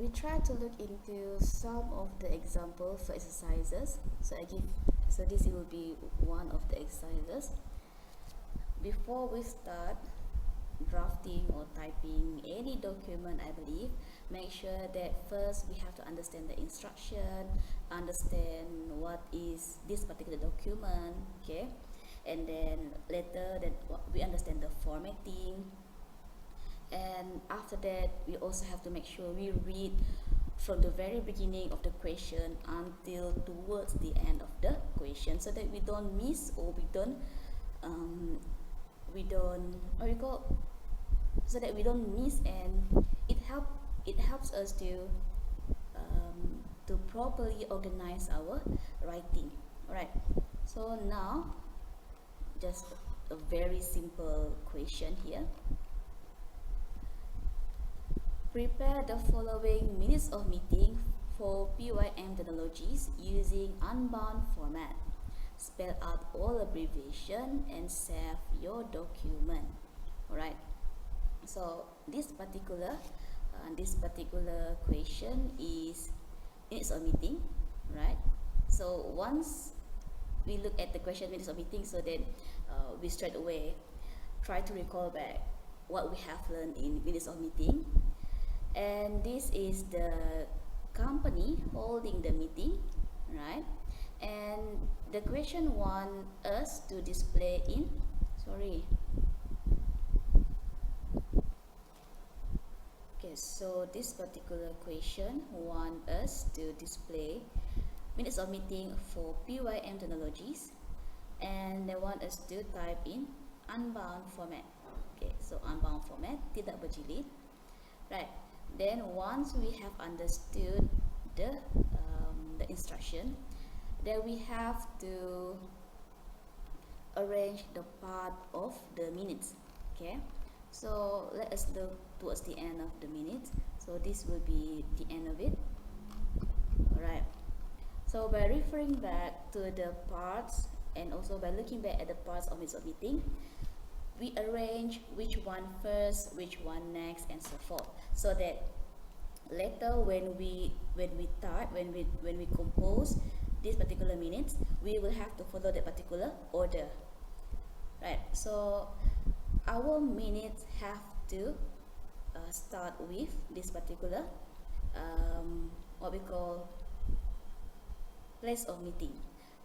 we try to look into some of the examples for exercises. So this will be one of the exercises. Before we start drafting or typing any document, I believe, make sure that first we have to understand the instruction, understand what is this particular document, okay, and then later that we understand the formatting, and after that we also have to make sure we read from the very beginning of the question until towards the end of the question, so that we don't miss or what we call, so that we don't miss, and it helps us to properly organize our writing. Alright, so now just a very simple question here. Prepare the following minutes of meeting for PYM technologies using unbound format. Spell out all abbreviation and save your document. Alright, so this particular question is minutes of meeting, right? So once we look at the question minutes of meeting, so then we straight away try to recall back what we have learned in minutes of meeting, and this is the company holding the meeting, right? And the question want us to display in so this particular question want us to display minutes of meeting for PYM technologies, and they want us to type in unbound format. Okay, so unbound format, tidak berjilid, right? Then once we have understood the instruction, then we have to arrange the part of the minutes. Okay, so let us look towards the end of the minute. So this will be the end of it. Alright, so by referring back to the parts and also by looking back at the parts of minutes of meeting, we arrange which one first, which one next, and so forth, so that later when we compose these particular minutes, we will have to follow that particular order, right? So our minutes have to start with this particular what we call place of meeting.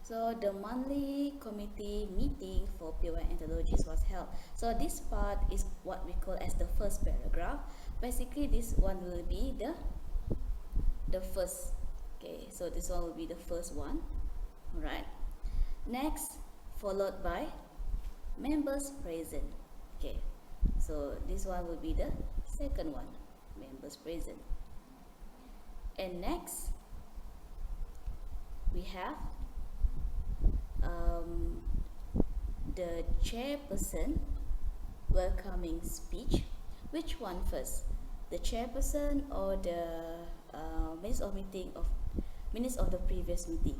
So the monthly committee meeting for PYM technologies was held. So this part is what we call as the first paragraph. Basically this one will be the first. Okay, so this one will be the first one. Alright, next followed by members present. Okay, so this one will be the second one, members present. And next we have the chairperson welcoming speech. Which one first, the chairperson or the minutes of meeting of minutes of the previous meeting?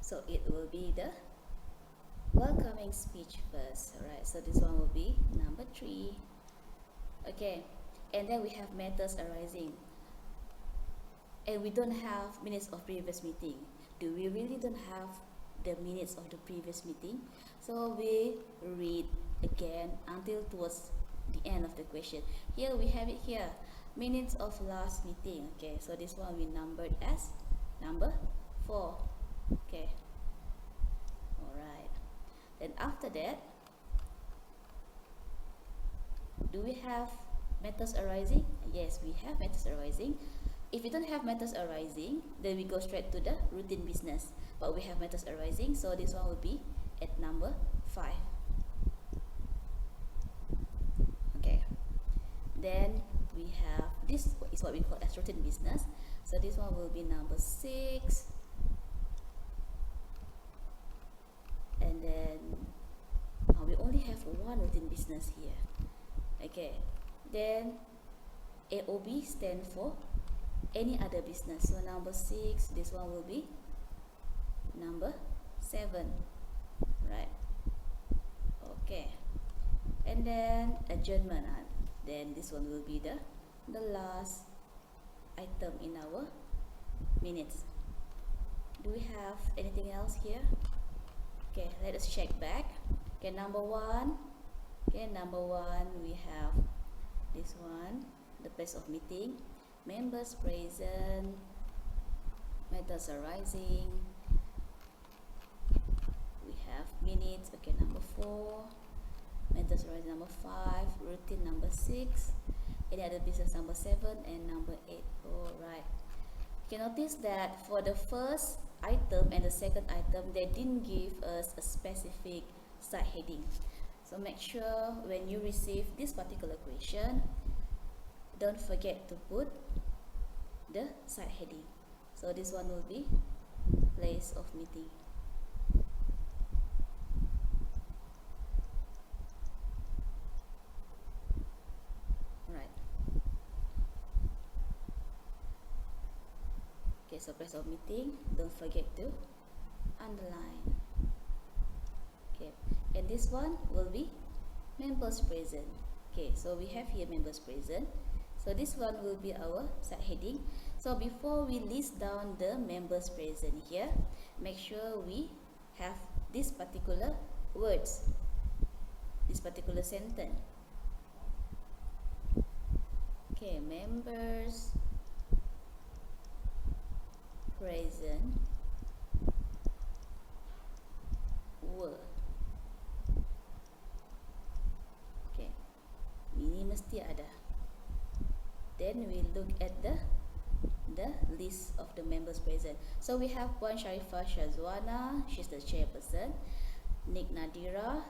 So it will be the welcoming speech first. Alright, so this one will be number 3. Okay, and then we have matters arising, and we don't have minutes of previous meeting. Do we really don't have the minutes of the previous meeting? So we read again until towards the end of the question. Here we have it here, minutes of last meeting. Okay, so this one we numbered as number 4. Okay, alright, then after that, do we have matters arising? Yes, we have matters arising. If we don't have matters arising, then we go straight to the routine business, but we have matters arising, so this one will be at number 5. Okay, then we have this is what we call as routine business, so this one will be number 6. And then we only have one routine business here. Okay, then AOB stand for any other business, so number 6, this one will be number 7, right? Okay, and and then adjournment. Then this one will be the last item in our minutes. Do we have anything else here? Okay, let us check back. Okay, number one. Okay, number one, we have this one, the place of meeting, members present, matters arising. We have minutes. Okay, number 4, matters arising number 5, routine number 6, any other business number 7, and number 8. Alright. You can notice that for the first item and the second item, they didn't give us a specific side heading. So make sure when you receive this particular question, don't forget to put the side heading. So this one will be place of meeting. Right. Okay, so place of meeting, don't forget to underline. Okay, and this one will be members present. Okay, so we have here members present. So this one will be our side heading. So before we list down the members present here, make sure we have this particular words, this particular sentence. Okay, members present were. Okay, ini mesti ada. Then we look at the list of the members present. So we have Puan Sharifah Shazwana, she's the chairperson. Nik Nadira,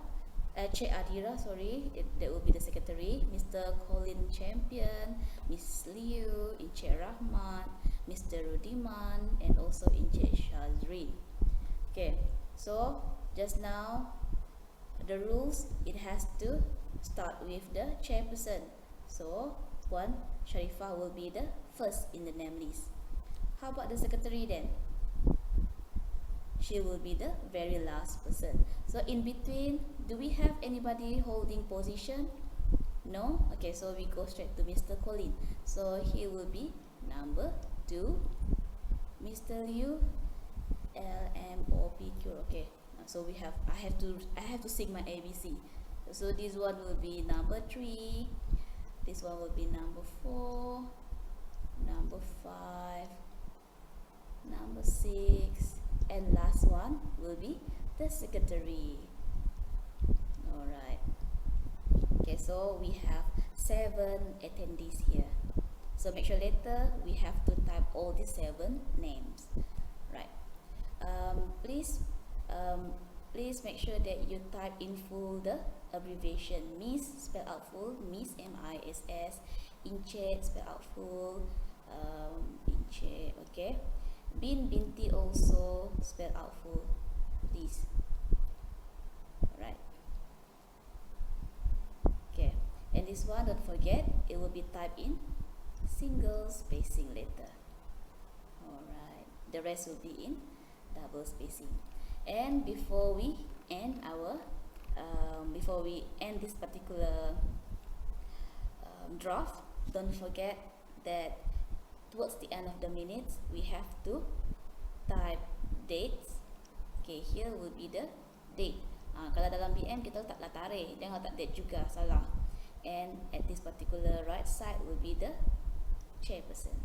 Cik Adira, sorry, that will be the secretary. Mr. Colin Champion, Miss Liu, Encik Rahmat, Mr. Rudiman, and also Encik Shazrin. Okay, so just now the rules, it has to start with the chairperson. So Puan Sharifah will be the first in the name list. How about the secretary then? She will be the very last person. So in between, do we have anybody holding position? No? Okay, so we go straight to Mr. Colin. So he will be number 2. Mr. Liu, LMOPQ. Okay, so we have, I have to sing my ABC. So this one will be number 3. This one will be number 4, number 5, number 6, and last one will be the secretary. Alright. Okay, so we have 7 attendees here. So make sure later we have to type all the 7 names. Right. Please make sure that you type in full the abbreviation. Miss, spell out full, Miss, M-I-S-S. Encik, spell out full, Encik, okay. Binti also spell out full, please. Alright. Okay, and this one, don't forget, it will be typed in single spacing later. Alright, the rest will be in double spacing. And before we end our this particular draft, don't forget that towards the end of the minutes we have to type dates. Okay, here will be the date. Kalau dalam BM kita letak tarikh, jangan letak date juga, salah. And at this particular right side will be the chairperson.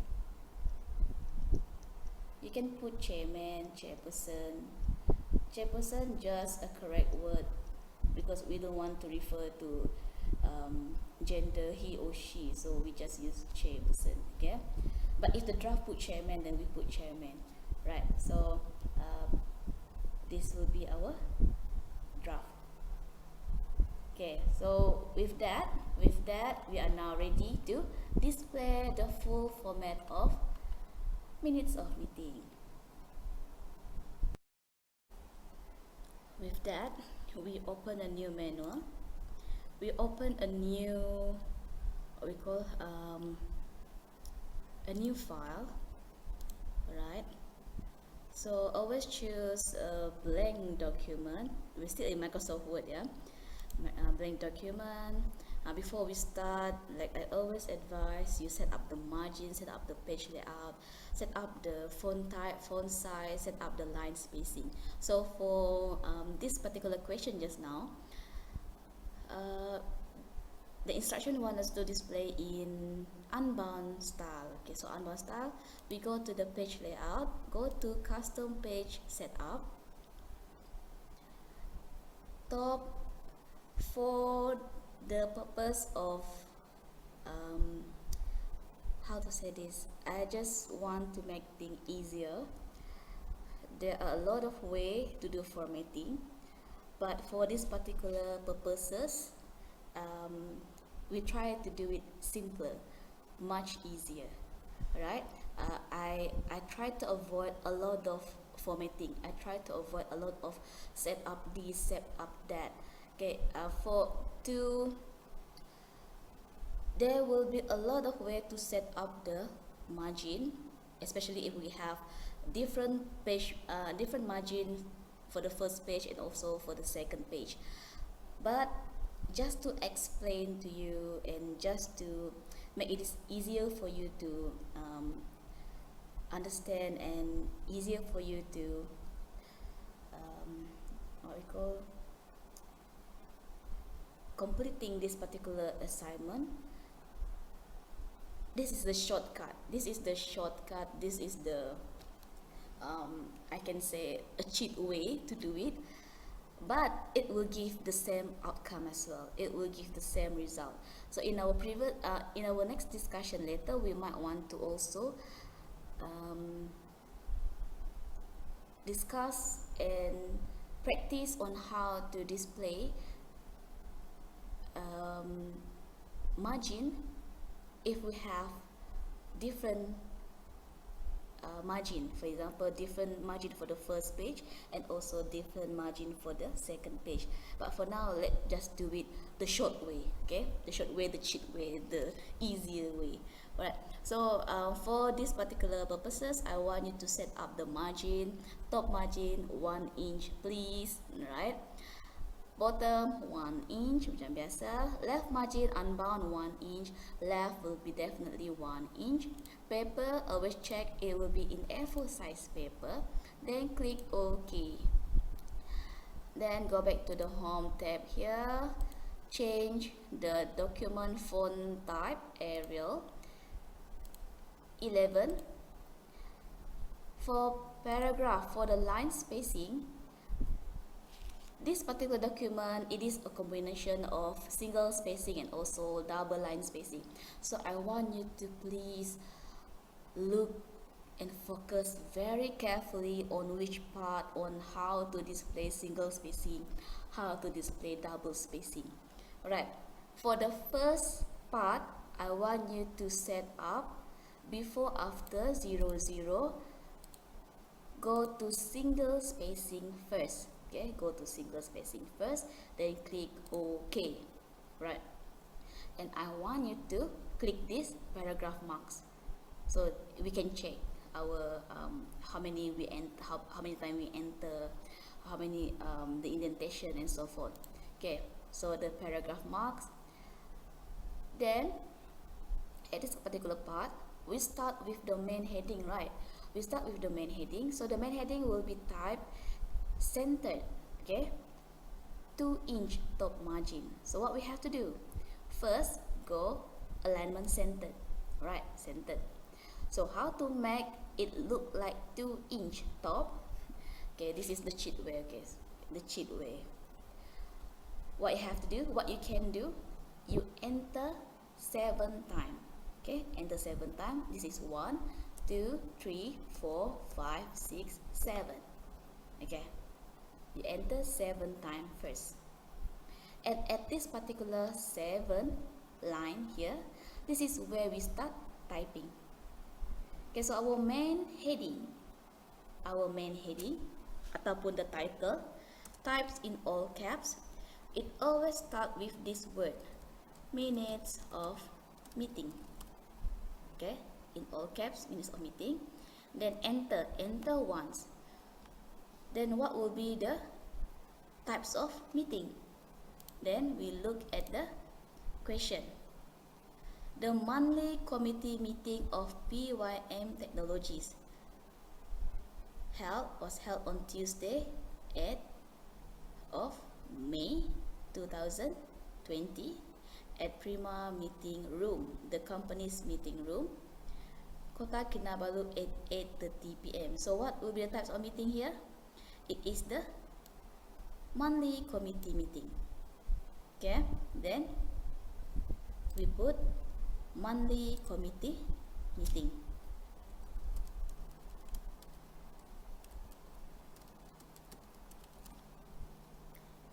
You can put chairman, chairperson. Chairperson, just a correct word, because we don't want to refer to gender, he or she, so we just use chairperson. Okay, but if the draft put chairman, then we put chairman, right? So this will be our draft. Okay, so with that we are now ready to display the full format of minutes of meeting. With that, we open a new manual. We open a new, what we call a new file, right? So always choose a blank document. We're still in Microsoft Word, yeah. blank document. Before we start, like I always advise, you set up the margin, set up the page layout, set up the font type, font size, set up the line spacing. So for this particular question just now, the instruction want us to display in unbound style. Okay, so unbound style, we go to the page layout, go to custom page setup, top. For the purpose of how to say this, I just want to make things easier. There are a lot of ways to do formatting, but for this particular purposes, we try to do it simpler, much easier, right? I try to avoid a lot of formatting. I try to avoid a lot of set up this, set up that. Okay, there will be a lot of way to set up the margin, especially if we have different page, different margin for the first page and also for the second page. But just to explain to you and just to make it easier for you to understand and easier for you to what we call completing this particular assignment. This is the shortcut. This is the shortcut. This is the I can say a cheat way to do it, but it will give the same outcome as well. It will give the same result. So in our in our next discussion later, we might want to also discuss and practice on how to display margin if we have different margin. For example, different margin for the first page and also different margin for the second page. But for now, let's just do it the short way. Okay, the short way, the cheat way, the easier way. Alright, so for this particular purposes, I want you to set up the margin. Top margin 1 inch please, right? Bottom 1 inch macam biasa. Left margin unbound 1 inch. Left will be definitely 1 inch. Paper, always check it will be in A4 size paper. Then click OK. Then go back to the home tab here. Change the document font type Arial 11. For paragraph, for the line spacing, this particular document, it is a combination of single spacing and also double line spacing. So I want you to please look and focus very carefully on which part, on how to display single spacing, how to display double spacing. Alright, for the first part, I want you to set up before after 0 0. Go to single spacing first. Okay, go to single spacing first, then click OK, right? And I want you to click this paragraph marks, so we can check our how many we how many times we enter, how many the indentation and so forth. Okay, so the paragraph marks. Then at this particular part, we start with the main heading, right? We start with the main heading, so the main heading will be typed centered. Okay, 2 inch top margin. So what we have to do, first go alignment centered, right? Centered. So how to make it look like 2 inch top? Okay, this is the cheat way. Okay, the cheat way. What you have to do, what you can do, you enter 7 times. Okay, enter 7 times. This is 1 2 3 4 5 6 7. Okay, you enter 7 times first, and at this particular 7 line here, this is where we start typing. Okay, so our main heading ataupun the title, types in all caps, it always start with this word, minutes of meeting. Okay, in all caps, minutes of meeting. Then enter once. Then what will be the types of meeting? Then we look at the question. The monthly committee meeting of PYM Technologies was held on Tuesday, 8th of May 2020 at Prima Meeting Room, the company's meeting room, Kota Kinabalu at 8:30 p.m. So what will be the types of meeting here? It is the monthly committee meeting. Okay, then we put monthly committee meeting.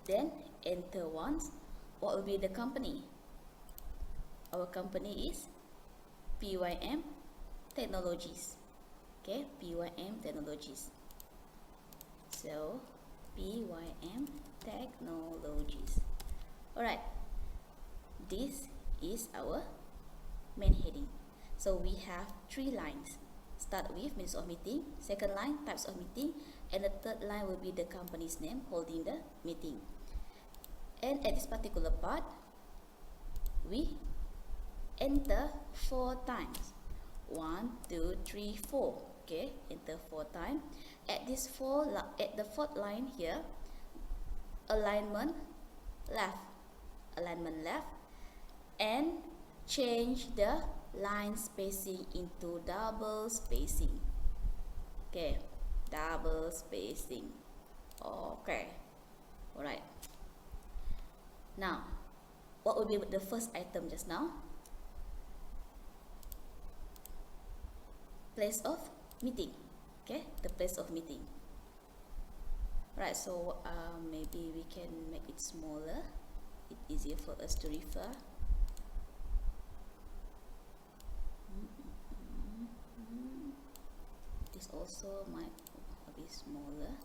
Then enter once. What will be the company? Our company is PYM Technologies. Okay, PYM Technologies. So PYM Technologies. Alright, this is our main heading. So we have 3 lines. Start with minutes of meeting, second line types of meeting, and the third line will be the company's name holding the meeting. And at this particular part, we enter 4 times. 1, 2, 3, 4. Okay, enter 4 times. At the 4th line here, alignment left, and change the line spacing into double spacing. Okay, double spacing. Okay, alright. Now, what will be the first item just now? Place of meeting. Okay, the place of meeting. Right, so maybe we can make it smaller. It's easier for us to refer. This also might be smaller.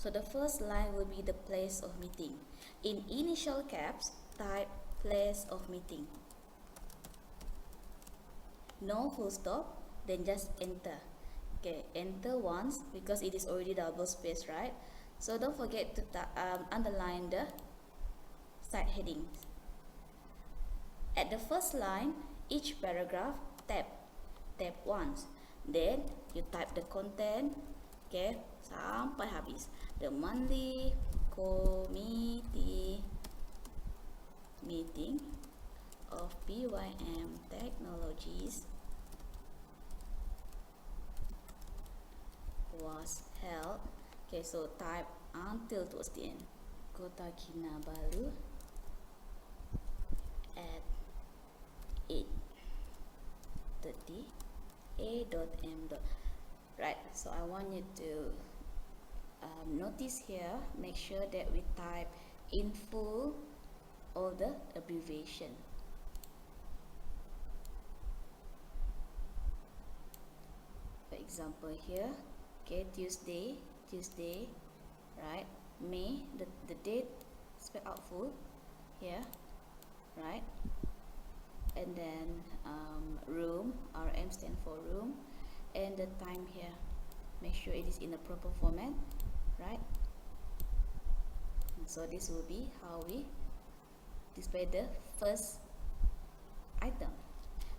So the first line will be the place of meeting. In initial caps, type place of meeting. No full stop, then just enter. Okay, enter once because it is already double space, right? So don't forget to underline the side headings. At the first line, each paragraph, tap once. Then you type the content. Okay, sampai habis. The monthly committee meeting of PYM Technologies was held. Okay, so type until towards the end. Kota Kinabalu at 8:30 A.M. Right, so I want you to notice here, make sure that we type in full all the abbreviation. For example here, okay, Tuesday, right? May, the date spelled out full here, right? And then room, RM stand for room, and the time here, make sure it is in the proper format, right? And so this will be how we display the first item.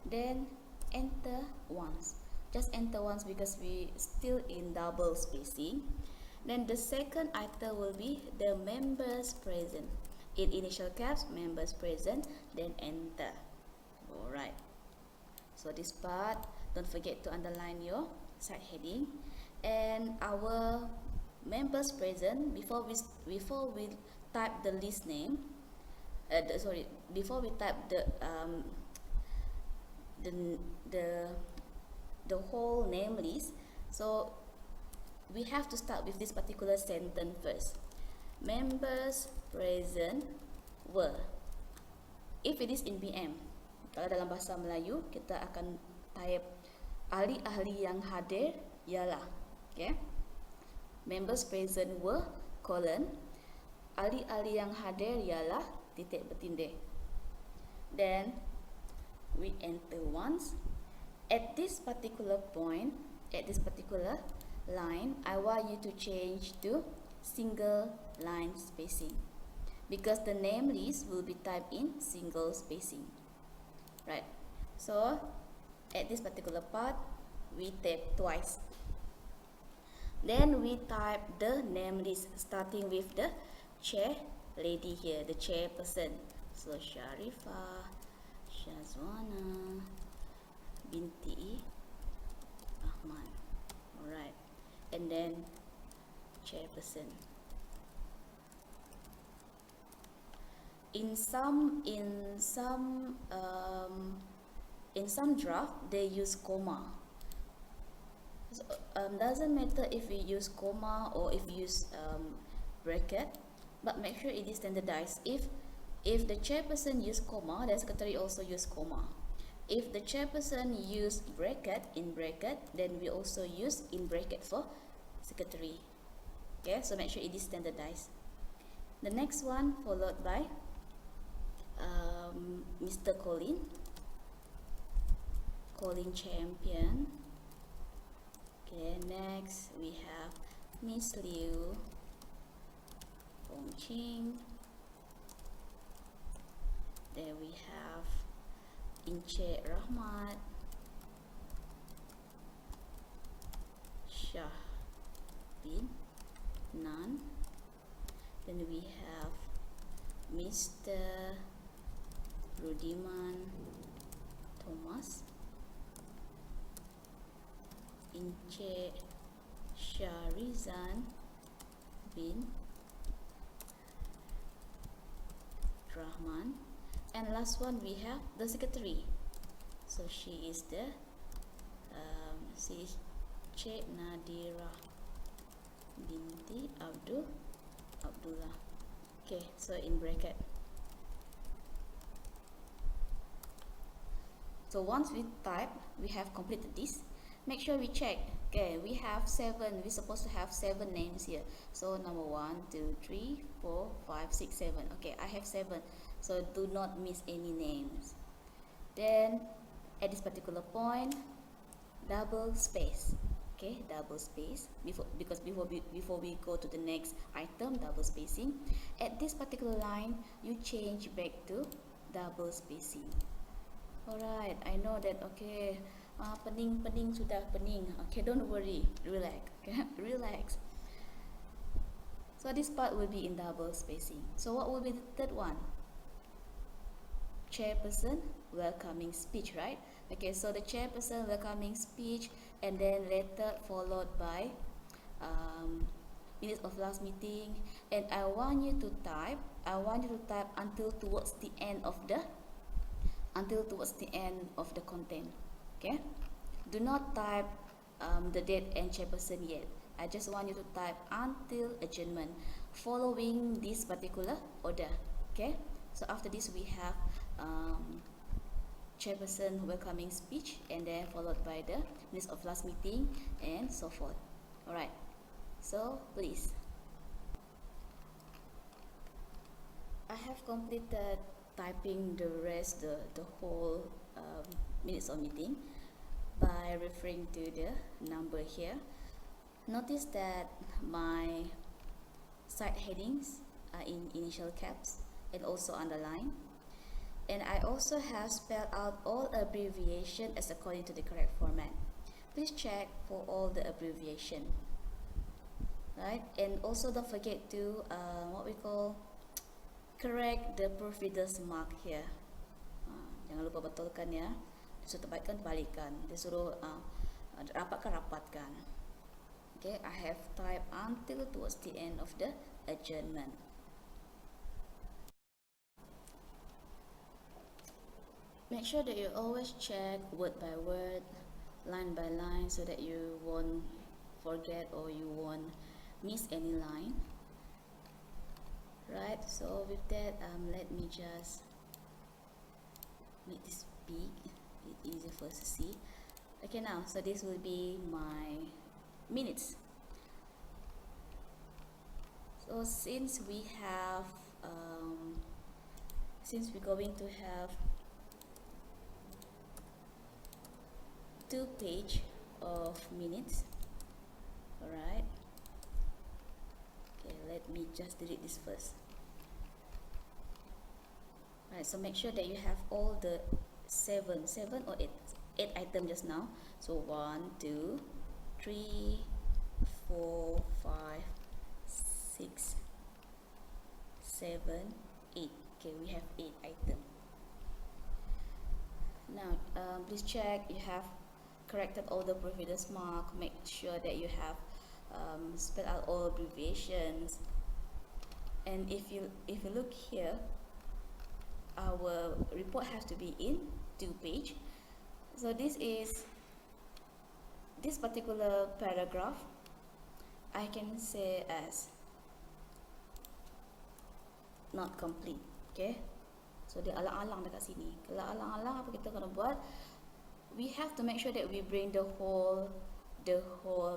Then enter once, just enter once because we still in double spacing. Then the second item will be the members present. In initial caps, members present, then enter. Alright, so this part, don't forget to underline your side heading. And our members present, before we type the list name, before we type the whole name list, so we have to start with this particular sentence first. Members present were. If it is in BM, kalau dalam bahasa Melayu, kita akan type ahli-ahli yang hadir ialah. Okay, members present were, colon, ahli-ahli yang hadir ialah titik bertindih. Then we enter once. At this particular point, at this particular line, I want you to change to single line spacing, because the name list will be typed in single spacing, right? So at this particular part, we tap twice. Then we type the name list, starting with the chair lady here, the chairperson. So Sharifah Shazwana binti Ahmad. Alright, and then chairperson. In some draft they use comma. So, doesn't matter if you use comma or if you use bracket, but make sure it is standardized. If the chairperson use comma, the secretary also use comma. If the chairperson use bracket, in bracket, then we also use in bracket for secretary. Okay, so make sure it is standardized. The next one followed by Mr. Colin Champion. Okay, next we have Miss Liu Hongqing. Then we have Inche Rahmat Shah bin Nan. Then we have Mr. Rudiman Thomas, Inche Sharizan bin Rahman, and last one we have the secretary. So she is the Cik Nadira binti Abdullah. Okay, so in bracket. So once we type, we have completed this. Make sure we check. Okay, we have 7. We're supposed to have 7 names here. So number 1, 2, 3, 4, 5, 6, 7. Okay, I have 7. So do not miss any names. Then at this particular point, double space. Okay, double space before we go to the next item, double spacing. At this particular line, you change back to double spacing. Alright, I know that. Okay, pening sudah pening. Okay, don't worry, relax. Okay, relax. So this part will be in double spacing. So what will be the third one? Chairperson welcoming speech, right? Okay, so the chairperson welcoming speech, and then later followed by minutes of last meeting. And I want you to type until towards the end of the content. Okay, do not type the date and chairperson yet. I just want you to type until adjournment, following this particular order. Okay, so after this we have chairperson welcoming speech, and then followed by the minutes of last meeting and so forth. Alright, so please, I have completed typing the whole minutes of meeting by referring to the number here. Notice that my side headings are in initial caps and also underlined, and I also have spelled out all abbreviation as according to the correct format. Please check for all the abbreviation, right? And also don't forget to what we call correct the proofreader's mark here. Jangan lupa betulkan ya. Disuruh terbalikan, balikan. Disuruh rapatkan. Okay, I have typed until towards the end of the adjournment. Make sure that you always check word by word, line by line, so that you won't forget or you won't miss any line. Right, so with that, let me just make this big, it's easier for us to see. Okay, now, so this will be my minutes. So So since we have since we're going to have 2 page of minutes, alright. Okay, let me just delete this first. Alright, so make sure that you have all the 7 or 8 items just now. So 1, 2, 3, 4, 5, 6, 7, 8. Okay, we have 8 items. Now, please check you have corrected all the previous mark. Make sure that you have spelled out all abbreviations. And if you look here, our report has to be in 2 page. So this particular paragraph I can say as not complete. Okay, so dia alang-alang dekat sini. Kalau alang-alang, apa kita kena buat? We have to make sure that we bring the whole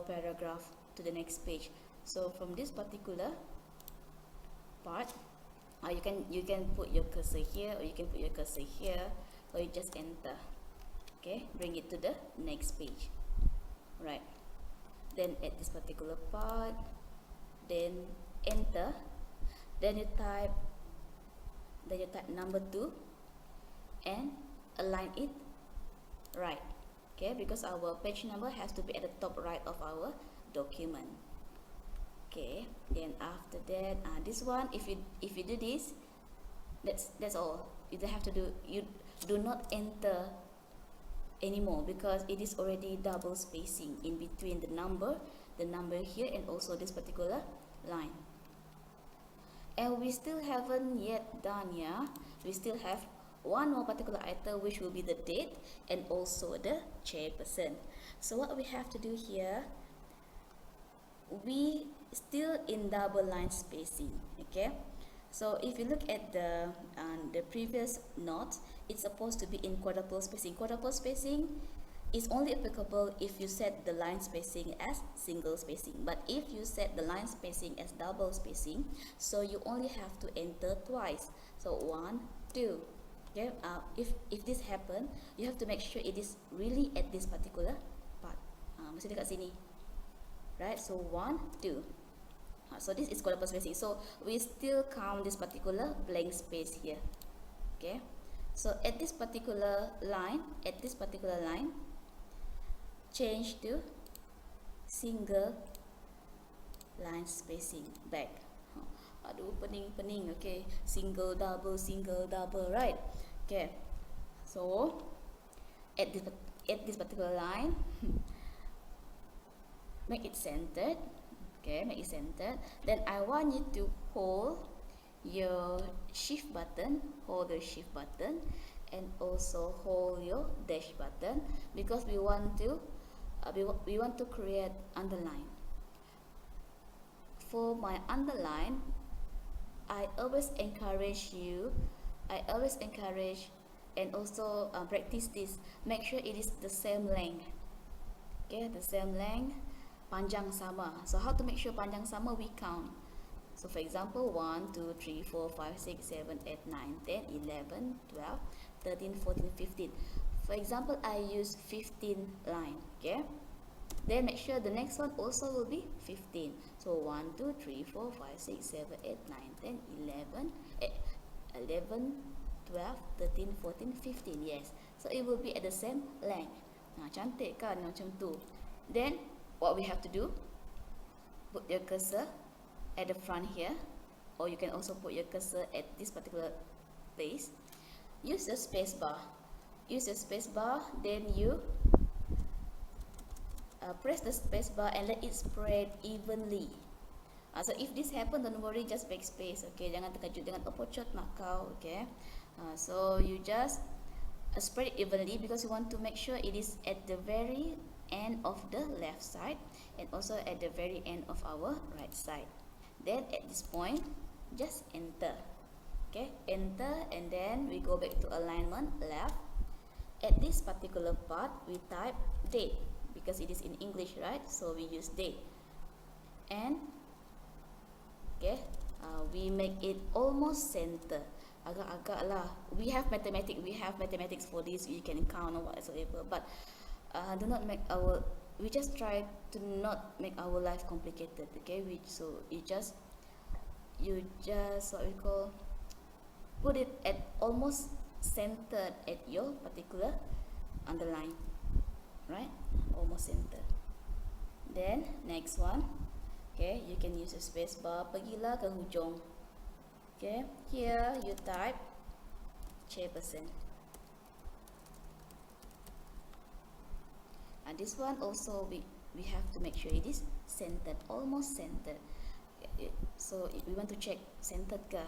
paragraph to the next page. So from this particular part, you can put your cursor here, or you can put your cursor here, or you just enter. Okay, bring it to the next page. Right. Then at this particular part, then enter. Then you type number 2 and align it right. Okay, because our page number has to be at the top right of our document. Okay, then after that, this one, if you do this, that's all. You don't have to do. You do not enter anymore, because it is already double spacing in between the number here, and also this particular line. And we still haven't yet done, yeah. We still have one more particular item, which will be the date and also the chairperson. So what we have to do here, we still in double line spacing. Okay, so if you look at the previous note, it's supposed to be in quadruple spacing. Quadruple spacing is only applicable if you set the line spacing as single spacing. But if you set the line spacing as double spacing, so you only have to enter twice. So 1, 2. Okay, if this happen, you have to make sure it is really at this particular part. Mesti dekat sini. Right, so 1, 2. So this is quadruple spacing. So we still count this particular blank space here. Okay, so at this particular line, change to single line spacing back. Aduh, pening. Okay, single double, right? Okay, so at this particular line, make it centered. Okay, make it centered. Then I want you to hold your shift button, and also hold your dash button, because we want to create underline. For my underline, I always encourage and also practice this. Make sure it is the same length. Okay, the same length, panjang sama. So how to make sure panjang sama? We count. So for example, 1, 2, 3, 4, 5, 6, 7, 8, 9, 10, 11, 12, 13, 14, 15. For example, I use 15 line. Okay, then make sure the next one also will be 15. So 1, 2, 3, 4, 5, 6, 7, 8, 9, 10, 11, 12, 13, 14, 15. Yes, so it will be at the same length. Nah, cantik kan macam tu. Then what we have to do, put your cursor at the front here, or you can also put your cursor at this particular place. Use the space bar. Then you press the space bar and let it spread evenly. So if this happen, don't worry, just backspace. Okay, jangan terkejut, jangan terpocot makau. Okay, so you just spread it evenly, because you want to make sure it is at the very end of the left side and also at the very end of our right side. Then at this point, just enter. Okay, enter, and then we go back to alignment left. At this particular part, we type date, because it is in English, right? So we use date. And Okay, we make it almost center. Agak-agak lah. We have mathematics for this. You can count or whatsoever. But do not make our. We just try to not make our life complicated. Okay, so you just what we call, put it at almost centered at your particular underline, right? Almost centered. Then next one, okay, you can use a space bar. Pergilah ke hujung. Okay, here you type chairperson. And this one also we have to make sure it is centered, almost centered. So we want to check centered ke.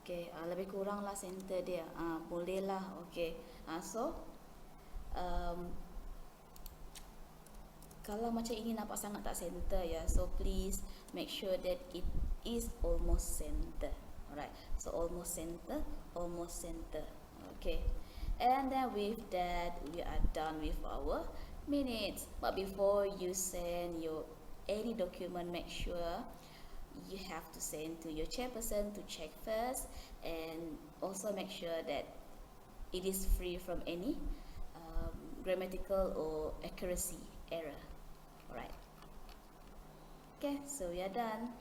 Okay, lebih kurang lah center dia. Boleh lah. Okay, so kalau macam ini nampak sangat tak center ya, so please make sure that it is almost center. Alright, so almost center. Okay, and then with that we are done with our minutes. But before you send your any document, make sure you have to send to your chairperson to check first, and also make sure that it is free from any grammatical or accuracy error. Alright, okay, so we are done.